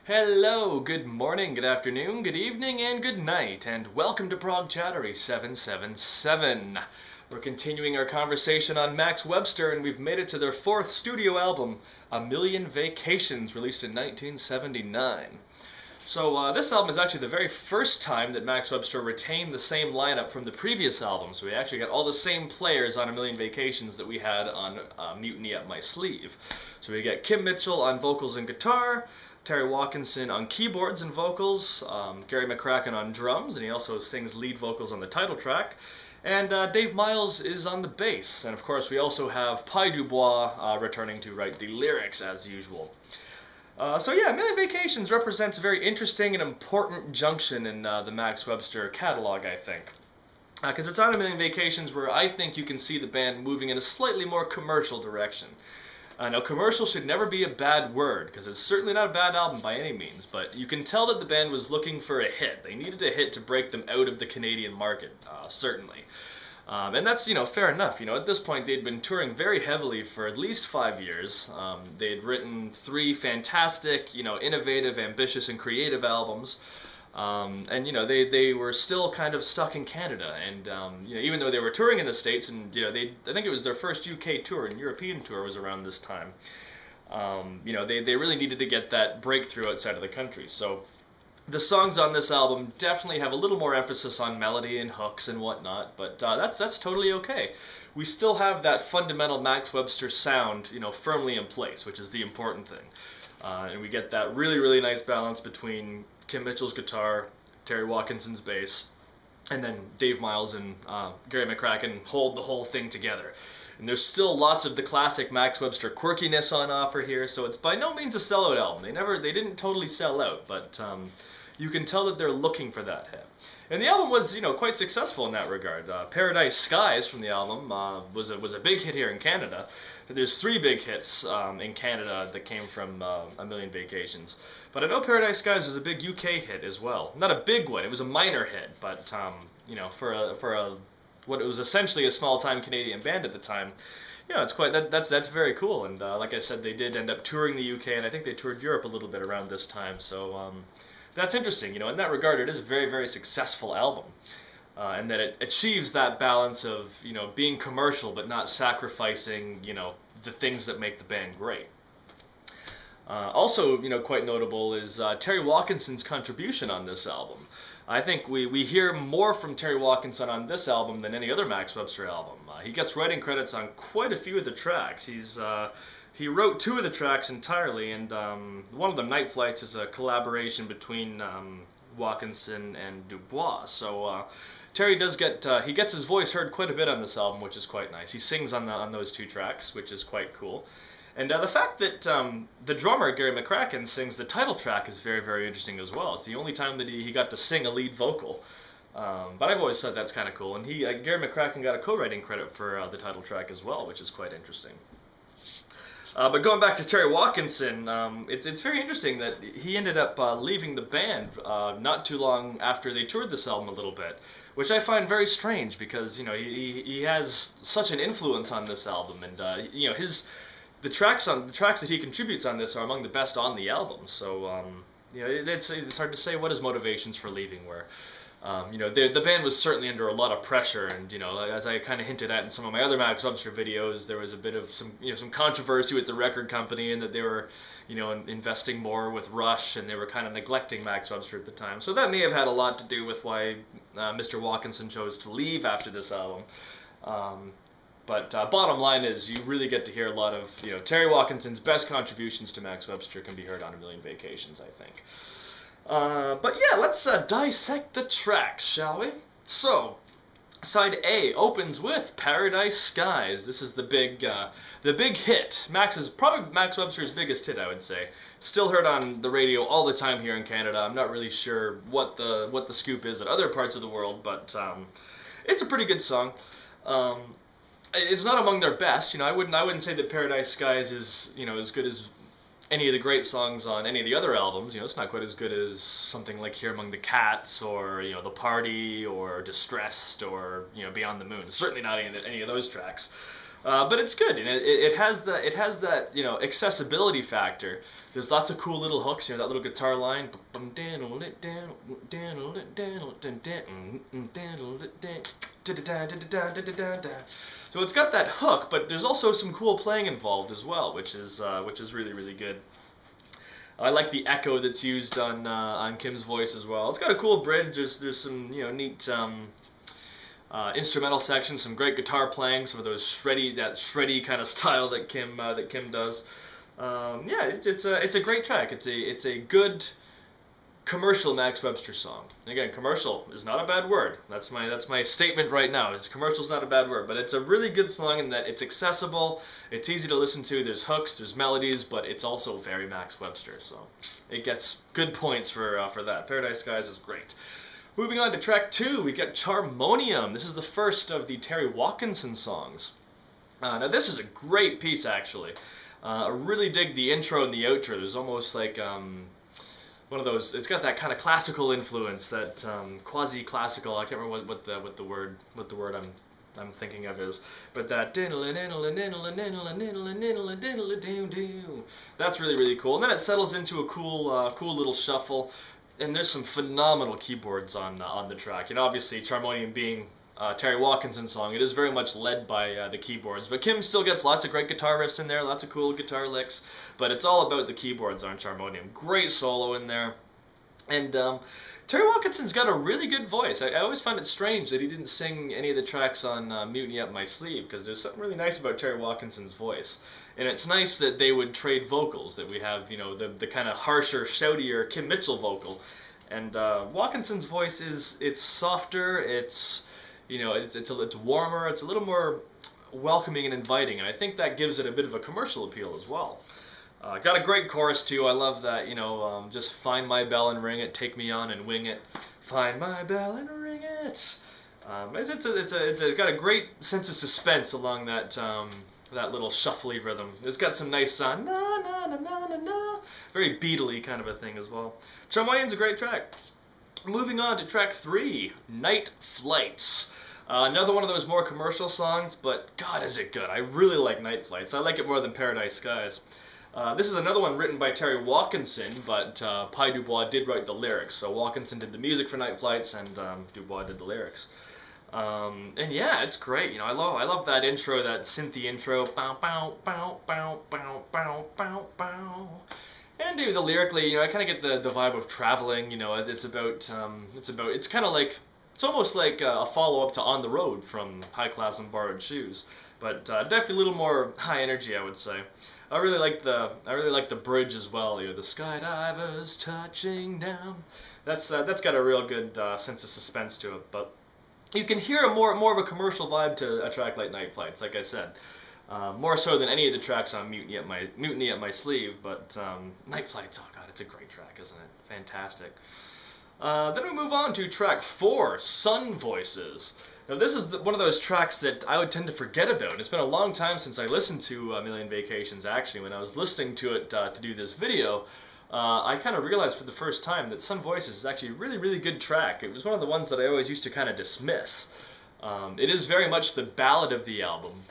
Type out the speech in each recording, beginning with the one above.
Hello, good morning, good afternoon, good evening, and good night, and welcome to Prog Chattery 777. We're continuing our conversation on Max Webster, and we've made it to their fourth studio album, A Million Vacations, released in 1979. So this album is actually the very first time that Max Webster retained the same lineup from the previous album. So we actually got all the same players on A Million Vacations that we had on Mutiny Up My Sleeve. So we get Kim Mitchell on vocals and guitar, Terry Watkinson on keyboards and vocals, Gary McCracken on drums, and he also sings lead vocals on the title track. And Dave Miles is on the bass. And of course we also have Pi Dubois returning to write the lyrics as usual. So yeah, A Million Vacations represents a very interesting and important junction in the Max Webster catalog, I think. Because it's on A Million Vacations where I think you can see the band moving in a slightly more commercial direction. Now, commercial should never be a bad word, because it's certainly not a bad album by any means, but you can tell that the band was looking for a hit. They needed a hit to break them out of the Canadian market, certainly. And that's, fair enough. At this point, they'd been touring very heavily for at least 5 years. They had written 3 fantastic, innovative, ambitious, and creative albums. And they were still kind of stuck in Canada, and even though they were touring in the States, and I think it was their first UK tour and European tour was around this time. They really needed to get that breakthrough outside of the country. So the songs on this album definitely have a little more emphasis on melody and hooks and whatnot, but that's totally okay. We still have that fundamental Max Webster sound, firmly in place, which is the important thing. And we get that really, really nice balance between Kim Mitchell's guitar, Terry Watkinson's bass, and then Dave Miles and Gary McCracken hold the whole thing together. And there's still lots of the classic Max Webster quirkiness on offer here, so it's by no means a sellout album. They didn't totally sell out, but you can tell that they're looking for that hit. And the album was, quite successful in that regard. Paradise Skies from the album was a big hit here in Canada. There's 3 big hits in Canada that came from A Million Vacations. But I know Paradise Skies was a big UK hit as well. Not a big one, it was a minor hit, but for what it was essentially a small-time Canadian band at the time, it's quite that's very cool. And like I said, they did end up touring the UK, and I think they toured Europe a little bit around this time. So that's interesting. In that regard, it is a very, very successful album. And that it achieves that balance of, being commercial but not sacrificing, the things that make the band great. Also, quite notable is Terry Watkinson's contribution on this album. I think we hear more from Terry Watkinson on this album than any other Max Webster album. He gets writing credits on quite a few of the tracks. He wrote 2 of the tracks entirely, and one of them, Night Flights, is a collaboration between Watkinson and Dubois. So Terry does he gets his voice heard quite a bit on this album, which is quite nice. He sings on those 2 tracks, which is quite cool. And the fact that the drummer, Gary McCracken, sings the title track is very, very interesting as well. It's the only time that he got to sing a lead vocal. But I've always thought that's kind of cool. And Gary McCracken got a co-writing credit for the title track as well, which is quite interesting. But going back to Terry Watkinson, it's very interesting that he ended up leaving the band not too long after they toured this album a little bit, which I find very strange because he has such an influence on this album, and the tracks that he contributes on this are among the best on the album. So it's hard to say what his motivations for leaving were. The band was certainly under a lot of pressure, and as I kind of hinted at in some of my other Max Webster videos, there was a bit of some controversy with the record company, and that they were investing more with Rush, and they were kind of neglecting Max Webster at the time. So that may have had a lot to do with why Mr. Watkinson chose to leave after this album. But bottom line is, you really get to hear a lot of Terry Watkinson's best contributions to Max Webster can be heard on A Million Vacations, I think. But yeah, let's dissect the tracks, shall we? So, side A opens with Paradise Skies. This is the big hit. Probably Max Webster's biggest hit, I would say. Still heard on the radio all the time here in Canada. I'm not really sure what the scoop is at other parts of the world, but it's a pretty good song. It's not among their best. I wouldn't say that Paradise Skies is as good as any of the great songs on any of the other albums. It's not quite as good as something like Here Among the Cats, or The Party, or Distressed, or Beyond the Moon. Certainly not any of those tracks. But it's good, and it has that accessibility factor. There's lots of cool little hooks, that little guitar line. So it's got that hook, but there's also some cool playing involved as well, which is really really good. I like the echo that's used on Kim's voice as well. It's got a cool bridge. There's some neat instrumental sections, some great guitar playing, some of those shreddy kind of style that Kim does. Yeah, it's a great track. It's a good commercial Max Webster song. And again, commercial is not a bad word. That's my statement right now. Is commercial's not a bad word, but it's a really good song in that it's accessible, it's easy to listen to. There's hooks, there's melodies, but it's also very Max Webster. So it gets good points for that. Paradise Skies is great. Moving on to track 2, we get Charmonium. This is the first of the Terry Watkinson songs. Now this is a great piece actually. I really dig the intro and the outro. There's almost like one of those. It's got that kind of classical influence, that quasi-classical. I can't remember what the word I'm thinking of is, but that that's really really cool. And then it settles into a cool little shuffle. And there's some phenomenal keyboards on the track. Obviously Charmonium being Terry Watkinson's song, it is very much led by the keyboards. But Kim still gets lots of great guitar riffs in there, lots of cool guitar licks. But it's all about the keyboards on Charmonium. Great solo in there. And Terry Watkinson's got a really good voice. I always find it strange that he didn't sing any of the tracks on Mutiny Up My Sleeve, because there's something really nice about Terry Watkinson's voice. And it's nice that they would trade vocals, that we have, the kind of harsher, shoutier Kim Mitchell vocal. And Watkinson's voice it's softer, it's warmer, it's a little more welcoming and inviting, and I think that gives it a bit of a commercial appeal as well. Got a great chorus too. I love that, just find my bell and ring it, take me on and wing it. Find my bell and ring it. It's got a great sense of suspense along that little shuffly rhythm. It's got some nice na na na na na na, very Beatley kind of a thing as well. Charmonium's a great track. Moving on to track 3, Night Flights. Another one of those more commercial songs, but God is it good. I really like Night Flights. I like it more than Paradise Skies. This is another one written by Terry Watkinson, but Pi Dubois did write the lyrics. So Watkinson did the music for Night Flights, and Dubois did the lyrics. And yeah, it's great. I love that intro, that synthy intro. Bow bow bow bow bow bow bow bow. And the lyrically, I kind of get the vibe of traveling. It's kind of like, it's almost like a follow-up to On the Road from High Class and Borrowed Shoes, but definitely a little more high energy, I would say. I really like the bridge as well. The skydivers touching down. That's got a real good sense of suspense to it. But you can hear more of a commercial vibe to a track like Night Flights, like I said. More so than any of the tracks on Mutiny Up My Sleeve, but Night Flights, oh god, it's a great track, isn't it? Fantastic. Then we move on to track 4, Sun Voices. Now this is one of those tracks that I would tend to forget about. It's been a long time since I listened to A Million Vacations, actually. When I was listening to it to do this video, I kind of realized for the first time that Sun Voices is actually a really, really good track. It was one of the ones that I always used to kind of dismiss. It is very much the ballad of the album,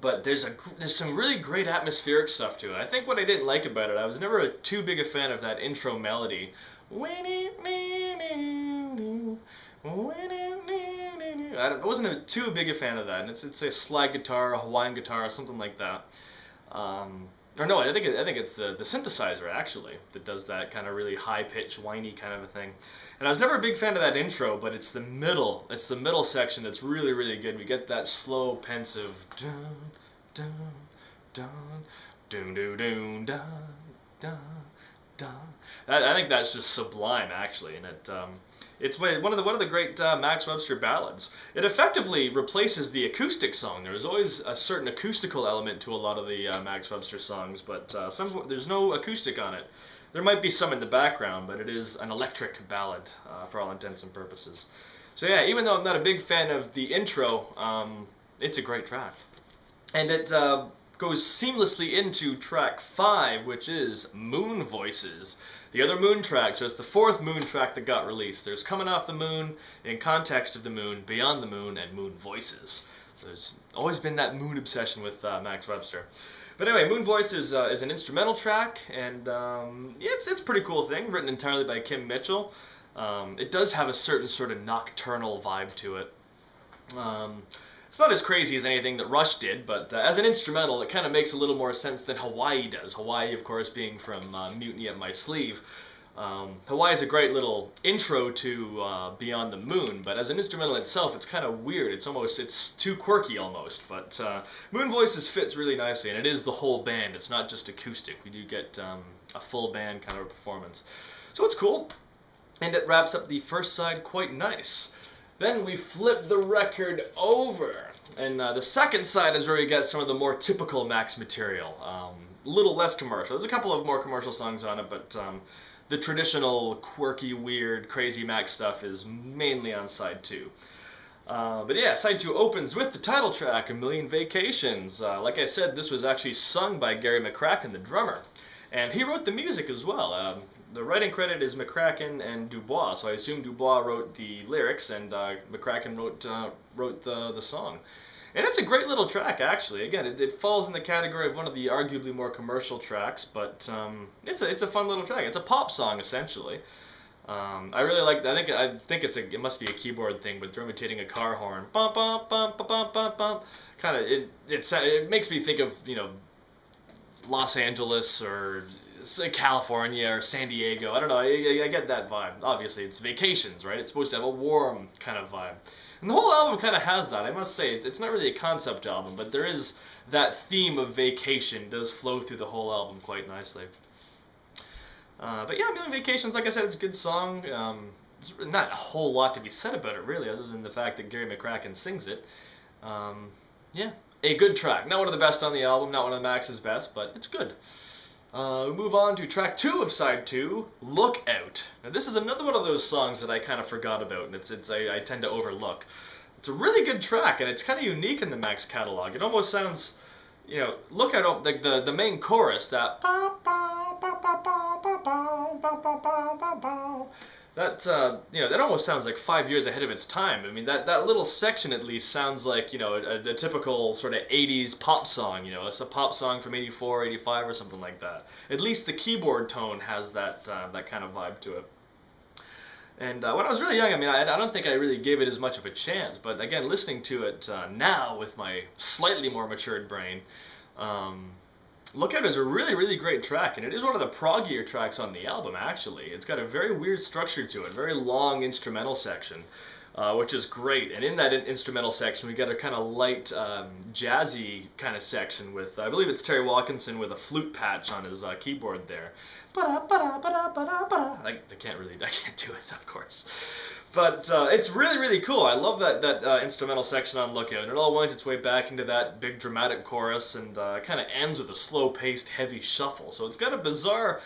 but there's some really great atmospheric stuff to it. I think what I didn't like about it, I was never too big a fan of that intro melody. I wasn't too big a fan of that, and it's a slide guitar, a Hawaiian guitar, or something like that. Or no, I think it's the synthesizer actually that does that kind of really high pitched, whiny kind of a thing. And I was never a big fan of that intro, but it's the middle section that's really really good. We get that slow, pensive dun dun dun dun dun dun dun dun dun. I think that's just sublime actually, and it's one of the great Max Webster ballads. It effectively replaces the acoustic song. There was always a certain acoustical element to a lot of the Max Webster songs, but there's no acoustic on it. There might be some in the background, but it is an electric ballad for all intents and purposes. So yeah, even though I'm not a big fan of the intro, it's a great track. And it goes seamlessly into track 5, which is Moon Voices. The other Moon track, so it's the 4th Moon track that got released. There's Coming Off the Moon, In Context of the Moon, Beyond the Moon, and Moon Voices. There's always been that moon obsession with Max Webster. But anyway, Moon Voice is an instrumental track, and yeah, it's a pretty cool thing, written entirely by Kim Mitchell. It does have a certain sort of nocturnal vibe to it. It's not as crazy as anything that Rush did, but as an instrumental, it kind of makes a little more sense than Hawaii does. Hawaii, of course, being from Mutiny at My Sleeve. Hawaii is a great little intro to Beyond the Moon, but as an instrumental itself, it's kind of weird. It's too quirky almost. But Moon Voices fits really nicely, and it is the whole band. It's not just acoustic. We do get a full band kind of a performance. So it's cool, and it wraps up the first side quite nice. Then we flip the record over, and the second side is where we get some of the more typical Max material. A little less commercial. There's a couple of more commercial songs on it, but the traditional, quirky, weird, crazy Max stuff is mainly on side 2. But yeah, side 2 opens with the title track, A Million Vacations. Like I said, this was actually sung by Gary McCracken, the drummer. And he wrote the music as well. The writing credit is McCracken and Dubois, so I assume Dubois wrote the lyrics and McCracken wrote the song. And it's a great little track, actually. Again, it falls in the category of one of the arguably more commercial tracks, but it's a fun little track. It's a pop song, essentially. I really like. I think it must be a keyboard thing, but they're imitating a car horn. Bum bum bum bum bum bum bum. Kind of it makes me think of Los Angeles or California or San Diego. I don't know. I get that vibe. Obviously, it's vacations, right? It's supposed to have a warm kind of vibe. And the whole album kind of has that. I must say, it's not really a concept album, but there is that theme of vacation does flow through the whole album quite nicely. But yeah, A Million Vacations, like I said, it's a good song. There's not a whole lot to be said about it, really, other than the fact that Gary McCracken sings it. Yeah, a good track. Not one of the best on the album, not one of Max's best, but it's good. We move on to track 2 of side 2, Look Out. Now this is another one of those songs that I kind of forgot about, and I tend to overlook. It's a really good track, and it's kind of unique in the Max catalog. It almost sounds, Look Out, like the main chorus, that that almost sounds like 5 years ahead of its time. I mean, that little section at least sounds like, a typical sort of 80s pop song, It's a pop song from 84, 85 or something like that. At least the keyboard tone has that kind of vibe to it. And when I was really young, I mean, I don't think I really gave it as much of a chance, but again, listening to it now with my slightly more matured brain, Look Out is a really, really great track, and it is one of the proggier tracks on the album, actually. It's got a very weird structure to it, very long instrumental section, which is great. And in that instrumental section, we got a kind of light, jazzy kind of section with, I believe it's Terry Watkinson with a flute patch on his keyboard there. I can't do it, of course. But it's really, really cool. I love that instrumental section on Lookout, and it all winds its way back into that big dramatic chorus, and kind of ends with a slow-paced, heavy shuffle. So it's got a bizarre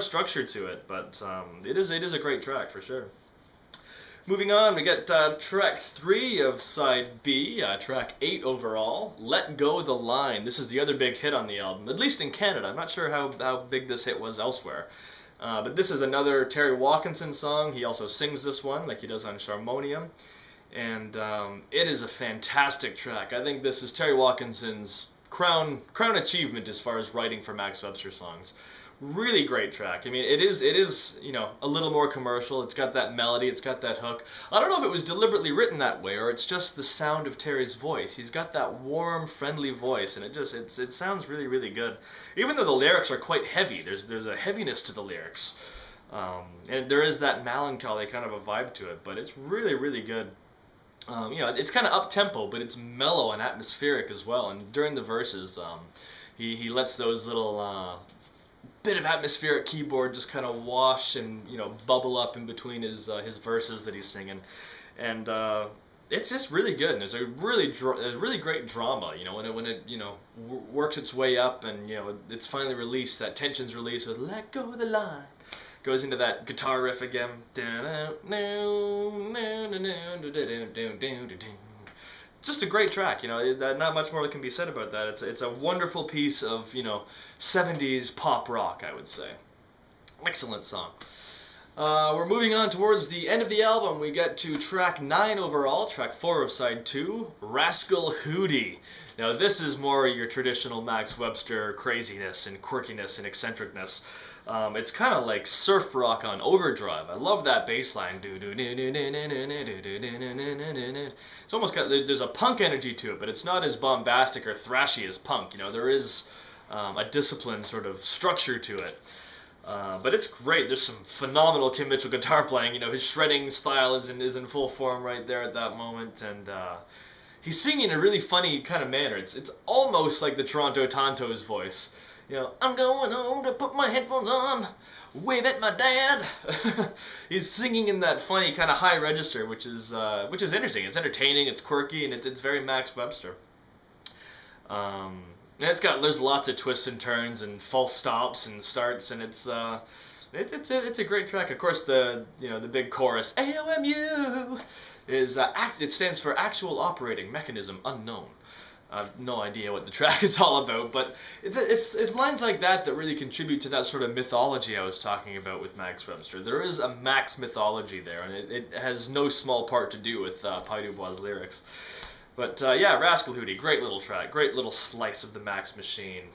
structure to it, but it is a great track for sure. Moving on, we get track 3 of side B, track 8 overall, Let Go the Line. This is the other big hit on the album, at least in Canada. I'm not sure how big this hit was elsewhere. But this is another Terry Watkinson song. He also sings this one, like he does on Charmonium. And it is a fantastic track. I think this is Terry Watkinson's crown achievement as far as writing for Max Webster songs. Really great track. I mean, it is a little more commercial. It's got that melody, it's got that hook. I don't know if it was deliberately written that way, or it's just the sound of Terry's voice. He's got that warm, friendly voice, and it sounds really, really good. Even though the lyrics are quite heavy, there's a heaviness to the lyrics. And there is that melancholy kind of a vibe to it, but it's really, really good. It's kind of up-tempo, but it's mellow and atmospheric as well. And during the verses, he lets those little bit of atmospheric keyboard just kind of wash and bubble up in between his verses that he's singing, and it's just really good. And there's a really great drama, when it works its way up, and it's finally released. That tension's released with "Let Go of the Line." Goes into that guitar riff again. Just a great track, not much more that can be said about that. It's a wonderful piece of, 70s pop rock, I would say. Excellent song. We're moving on towards the end of the album. We get to track 9 overall, track 4 of side 2, Rascal Houdi. Now this is more your traditional Max Webster craziness and quirkiness and eccentricness. It's kind of like surf rock on overdrive. I love that bass line. It's almost got, there's a punk energy to it, but it's not as bombastic or thrashy as punk. You know, there is a disciplined sort of structure to it. But it's great. There's some phenomenal Kim Mitchell guitar playing. You know, his shredding style is in full form right there at that moment, and he's singing in a really funny kind of manner. It's almost like the Toronto Tonto's voice. You know, I'm going home to put my headphones on, wave at my dad. He's singing in that funny kind of high register, which is interesting. It's entertaining. It's quirky, and it's very Max Webster. And there's lots of twists and turns and false stops and starts, and it's a great track. Of course, the big chorus AOMU is it stands for Actual Operating Mechanism Unknown. I have no idea what the track is all about, but it's lines like that that really contribute to that sort of mythology I was talking about with Max Webster. There is a Max mythology there, and it has no small part to do with Pai Dubois' lyrics. But yeah, Rascal Houdi, great little track, great little slice of the Max machine.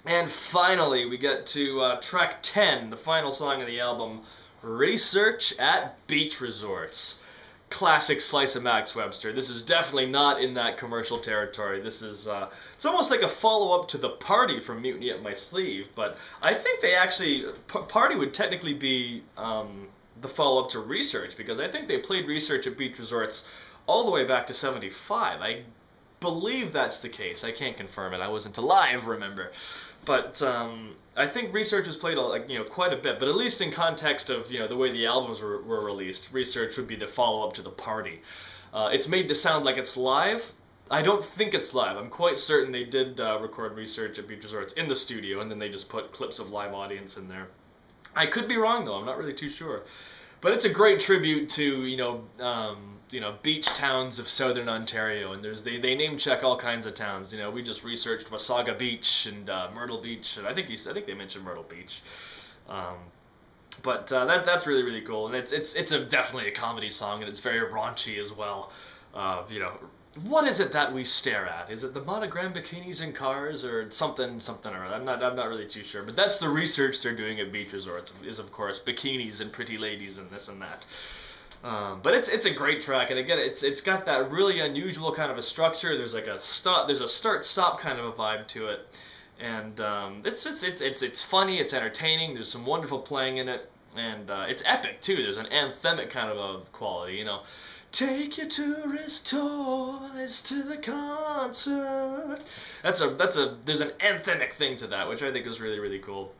And finally, we get to track 10, the final song of the album, Research at Beach Resorts. Classic slice of Max Webster. This is definitely not in that commercial territory. This is, it's almost like a follow-up to The Party from Mutiny at My Sleeve, but I think they actually, Party would technically be the follow-up to Research, because I think they played Research at Beach Resorts all the way back to 75. I believe that's the case. I can't confirm it. I wasn't alive, remember. But I think Research was played quite a bit. But at least in context of the way the albums were released, Research would be the follow-up to The Party. It's made to sound like it's live. I don't think it's live. I'm quite certain they did record Research at Beach Resorts in the studio, and then they just put clips of live audience in there. I could be wrong though. I'm not really too sure. But it's a great tribute to beach towns of southern Ontario, and they name check all kinds of towns. We just researched Wasaga Beach and Myrtle Beach, and I think they mentioned Myrtle Beach. But that's really, really cool, and it's definitely a comedy song, and it's very raunchy as well. What is it that we stare at? Is it the monogram bikinis in cars, or something or other? I'm not really too sure. But that's the research they're doing at beach resorts, is of course bikinis and pretty ladies and this and that. But it's a great track, and again, it's got that really unusual kind of a structure. There's like a start-stop kind of a vibe to it, and it's funny, it's entertaining. There's some wonderful playing in it, and it's epic too. There's an anthemic kind of a quality, Take your tourist toys to the concert. There's an anthemic thing to that, which I think is really, really cool.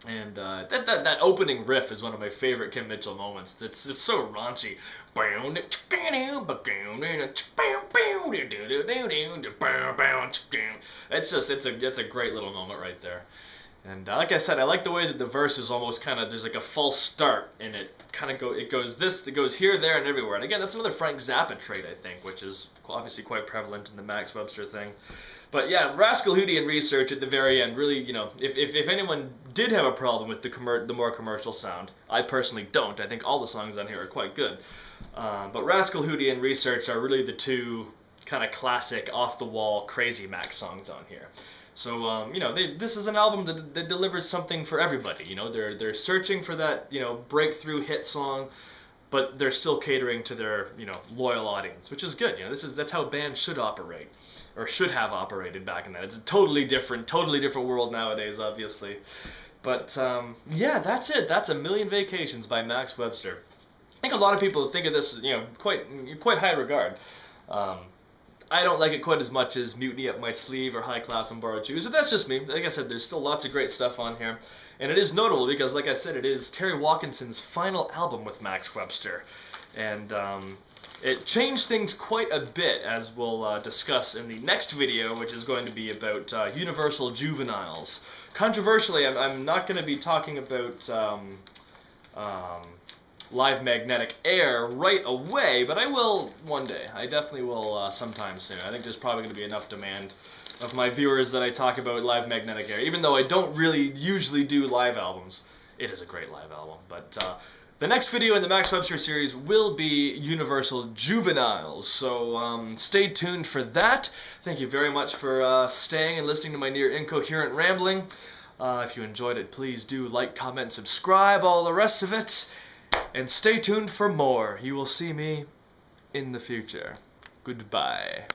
And that opening riff is one of my favorite Kim Mitchell moments. It's so raunchy. It's a great little moment right there. And like I said, I like the way that the verse is almost kind of, there's like a false start, and it goes here, there, and everywhere. And again, that's another Frank Zappa trait, I think, which is obviously quite prevalent in the Max Webster thing. But yeah, Rascal Houdi and Research at the very end, really, if anyone did have a problem with the more commercial sound, I personally don't. I think all the songs on here are quite good. But Rascal Houdi and Research are really the two kind of classic, off-the-wall, crazy Max songs on here. So, this is an album that delivers something for everybody. They're searching for that, breakthrough hit song, but they're still catering to their, loyal audience, which is good. That's how bands should operate, or should have operated back in that. It's a totally different world nowadays, obviously. But, yeah, that's it. That's A Million Vacations by Max Webster. I think a lot of people think of this, quite high regard. I don't like it quite as much as Mutiny Up My Sleeve or High Class on Borrowed Shoes, but that's just me. Like I said, there's still lots of great stuff on here. And it is notable because, like I said, it is Terry Watkinson's final album with Max Webster. And it changed things quite a bit, as we'll discuss in the next video, which is going to be about Universal Juveniles. Controversially, I'm not going to be talking about Live Magnetic Air right away, but I will one day. I definitely will sometime soon. I think there's probably going to be enough demand of my viewers that I talk about Live Magnetic Air, even though I don't really usually do live albums. it is a great live album. But the next video in the Max Webster series will be Universal Juveniles, so stay tuned for that. Thank you very much for staying and listening to my near incoherent rambling. If you enjoyed it, please do like, comment, subscribe, all the rest of it. And stay tuned for more. You will see me in the future. Goodbye.